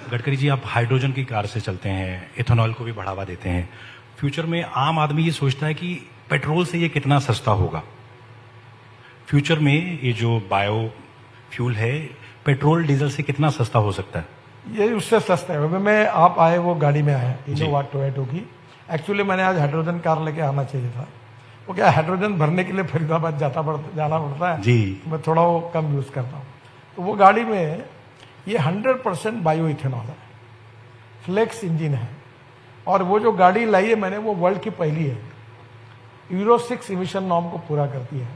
गडकरी जी, आप हाइड्रोजन की कार से चलते हैं, इथेनॉल को भी बढ़ावा देते हैं। फ्यूचर में आम आदमी ये सोचता है कि पेट्रोल से ये कितना सस्ता होगा। फ्यूचर में ये जो बायो फ्यूल है, पेट्रोल डीजल से कितना सस्ता हो सकता है? ये उससे सस्ता है। अभी मैं आप आए वो गाड़ी में आया इनोवा टोयोटो की। एक्चुअली मैंने आज हाइड्रोजन कार लेके आना चाहिए था। वो क्या हाइड्रोजन भरने के लिए फरीदाबाद जाना पड़ता है जी। मैं थोड़ा वो कम यूज़ करता हूँ। तो वो गाड़ी में ये 100% बायो इथेनॉल है, फ्लेक्स इंजन है। और वो जो गाड़ी लाई है मैंने, वो वर्ल्ड की पहली है, यूरो 6 इमिशन नॉर्म को पूरा करती है।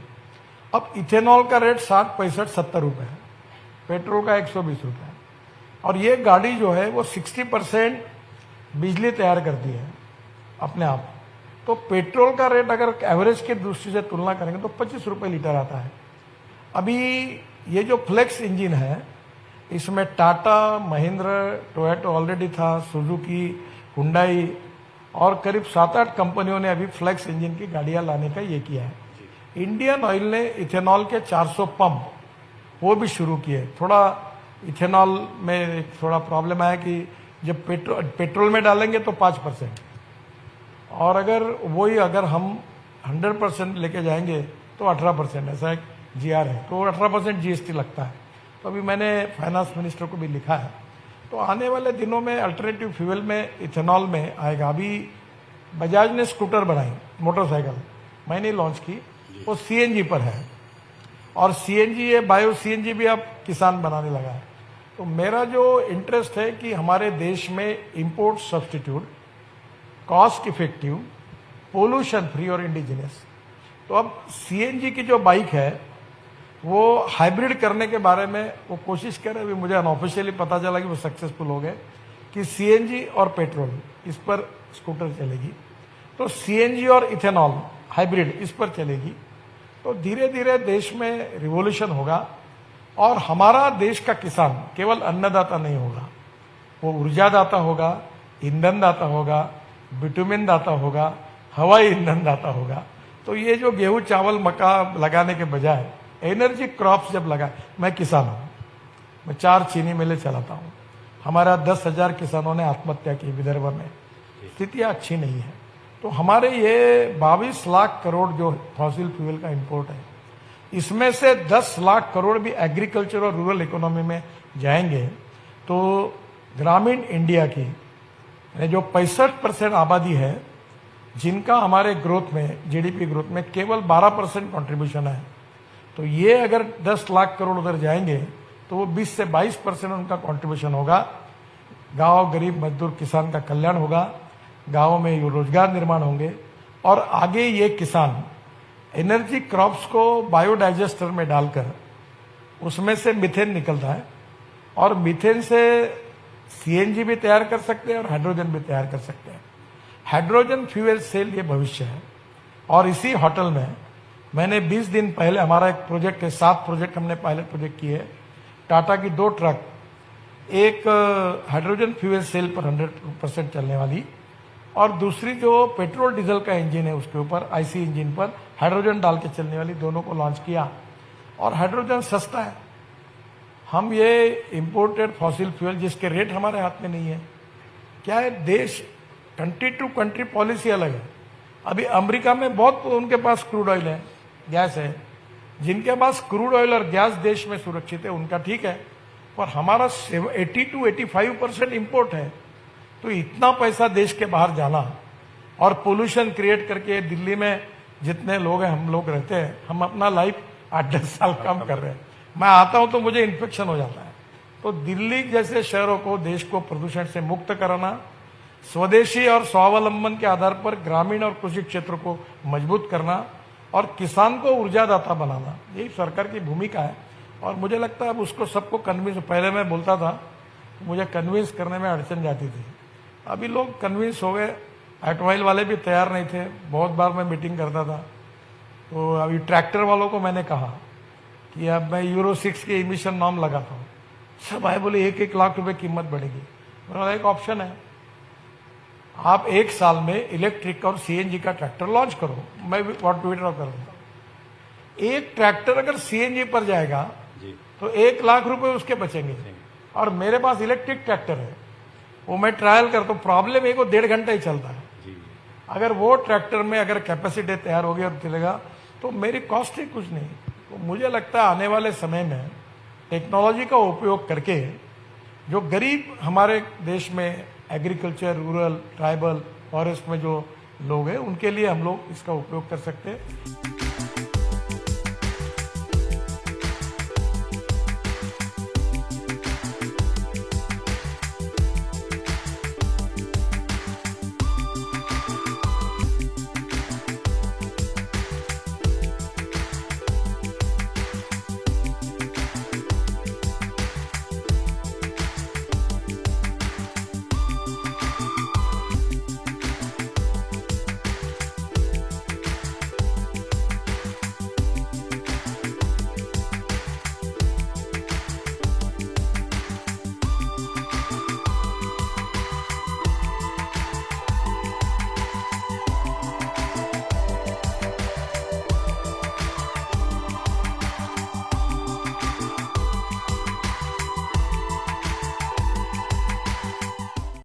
अब इथेनॉल का रेट 60, 65, 70 रुपये है, पेट्रोल का 120 रुपये है। और ये गाड़ी जो है वो 60% बिजली तैयार करती है अपने आप। तो पेट्रोल का रेट अगर एवरेज के दृष्टि से तुलना करेंगे तो 25 रुपये लीटर आता है। अभी ये जो फ्लेक्स इंजन है, इसमें टाटा, महिंद्रा, टोयोटो ऑलरेडी था, सुजुकी, हुंडई और करीब 7-8 कंपनियों ने अभी फ्लेक्स इंजन की गाड़ियां लाने का ये किया है। इंडियन ऑयल ने इथेनॉल के 400 पंप वो भी शुरू किए। थोड़ा इथेनॉल में थोड़ा प्रॉब्लम आया कि जब पेट्रोल में डालेंगे तो 5%, और अगर हम 100% लेके जाएंगे तो 18%, ऐसा एक जीआर है, तो 18% जीएसटी लगता है। तो अभी मैंने फाइनेंस मिनिस्टर को भी लिखा है, तो आने वाले दिनों में अल्टरनेटिव फ्यूल में इथेनॉल में आएगा। अभी बजाज ने स्कूटर बनाई, मोटरसाइकिल मैंने लॉन्च की, वो सीएनजी पर है। और सीएनजी ये बायो सीएनजी भी अब किसान बनाने लगा है। तो मेरा जो इंटरेस्ट है कि हमारे देश में import substitute, cost effective, pollution free और इंडिजिनस। तो अब सीएनजी की जो बाइक है वो हाइब्रिड करने के बारे में वो कोशिश कर रहे हैं। अभी मुझे अनऑफिशियली पता चला कि वो सक्सेसफुल हो गए कि सीएनजी और पेट्रोल इस पर स्कूटर चलेगी। तो सीएनजी और इथेनॉल हाइब्रिड इस पर चलेगी। तो धीरे धीरे देश में रिवॉल्यूशन होगा। और हमारा देश का किसान केवल अन्नदाता नहीं होगा, वो ऊर्जा दाता होगा, ईंधन दाता होगा, बिटुमिन दाता होगा, हवाई ईंधन दाता होगा। तो ये जो गेहूं, चावल, मक्का लगाने के बजाय एनर्जी क्रॉप्स जब लगा, मैं किसान हूँ, मैं 4 चीनी मिलें चलाता हूँ। हमारा 10,000 किसानों ने आत्महत्या की विदर्भ में, स्थितियाँ अच्छी नहीं है। तो हमारे ये 22 लाख करोड़ जो फॉसिल फ्यूल का इंपोर्ट है, इसमें से 10 लाख करोड़ भी एग्रीकल्चर और रूरल इकोनॉमी में जाएंगे। तो ग्रामीण इंडिया की जो 65% आबादी है, जिनका हमारे ग्रोथ में, जीडीपी ग्रोथ में केवल 12% कंट्रीब्यूशन है, तो ये अगर 10 लाख करोड़ उधर जाएंगे तो वो 20 से 22% उनका कंट्रीब्यूशन होगा। गांव, गरीब मजदूर, किसान का कल्याण होगा, गांवों में रोजगार निर्माण होंगे। और आगे ये किसान एनर्जी क्रॉप्स को बायोडाइजेस्टर में डालकर उसमें से मीथेन निकलता है, और मीथेन से सीएनजी भी तैयार कर सकते हैं और हाइड्रोजन भी तैयार कर सकते हैं। हाइड्रोजन फ्यूल सेल ये भविष्य है। और इसी होटल में मैंने 20 दिन पहले, हमारा एक प्रोजेक्ट है, 7 प्रोजेक्ट हमने पायलट प्रोजेक्ट किए। टाटा की 2 ट्रक, एक हाइड्रोजन फ्यूल सेल पर 100% चलने वाली, और दूसरी जो पेट्रोल डीजल का इंजन है उसके ऊपर आईसी इंजन पर हाइड्रोजन डाल के चलने वाली, दोनों को लॉन्च किया। और हाइड्रोजन सस्ता है। हम ये इंपोर्टेड फॉसिल फ्यूल जिसके रेट हमारे हाथ में नहीं है, क्या है, देश कंट्री टू कंट्री पॉलिसी अलग है। अभी अमेरिका में बहुत उनके पास क्रूड ऑयल है, गैस है। जिनके पास क्रूड ऑयल और गैस देश में सुरक्षित है उनका ठीक है, पर हमारा 80 to 85% इम्पोर्ट है। तो इतना पैसा देश के बाहर जाना और पोल्यूशन क्रिएट करके, दिल्ली में जितने लोग हैं, हम लोग रहते हैं, हम अपना लाइफ 8-10 साल कम कर रहे हैं। मैं आता हूं तो मुझे इन्फेक्शन हो जाता है। तो दिल्ली जैसे शहरों को, देश को प्रदूषण से मुक्त कराना, स्वदेशी और स्वावलंबन के आधार पर ग्रामीण और कृषि क्षेत्र को मजबूत करना और किसान को ऊर्जादाता बनाना, यही सरकार की भूमिका है। और मुझे लगता है अब उसको सबको कन्विंस, पहले मैं बोलता था मुझे कन्विंस करने में अड़चन जाती थी, अभी लोग कन्विंस हो गए। ऑटोमोबाइल वाले भी तैयार नहीं थे, बहुत बार मैं मीटिंग करता था। तो अभी ट्रैक्टर वालों को मैंने कहा कि अब मैं यूरो 6 के इमिशन नॉर्म लगाता हूँ। सब आए, बोले 1-1 लाख रुपए कीमत बढ़ेगी। मेरा एक ऑप्शन है, आप 1 साल में इलेक्ट्रिक और सीएनजी का ट्रैक्टर लॉन्च करो, मैं ट्विटर कर दूंगा। एक ट्रैक्टर अगर सीएनजी पर जाएगा तो 1 लाख रुपए उसके बचेंगे। और मेरे पास इलेक्ट्रिक ट्रैक्टर है, वो मैं ट्रायल करता हूँ, प्रॉब्लम है वो 1.5 घंटा ही चलता है। अगर वो ट्रैक्टर में अगर कैपेसिटी तैयार हो गई और चलेगा तो मेरी कॉस्ट ही कुछ नहीं। तो मुझे लगता है आने वाले समय में टेक्नोलॉजी का उपयोग करके जो गरीब हमारे देश में एग्रीकल्चर, रूरल, ट्राइबल, फॉरेस्ट में जो लोग हैं उनके लिए हम लोग इसका उपयोग कर सकते हैं।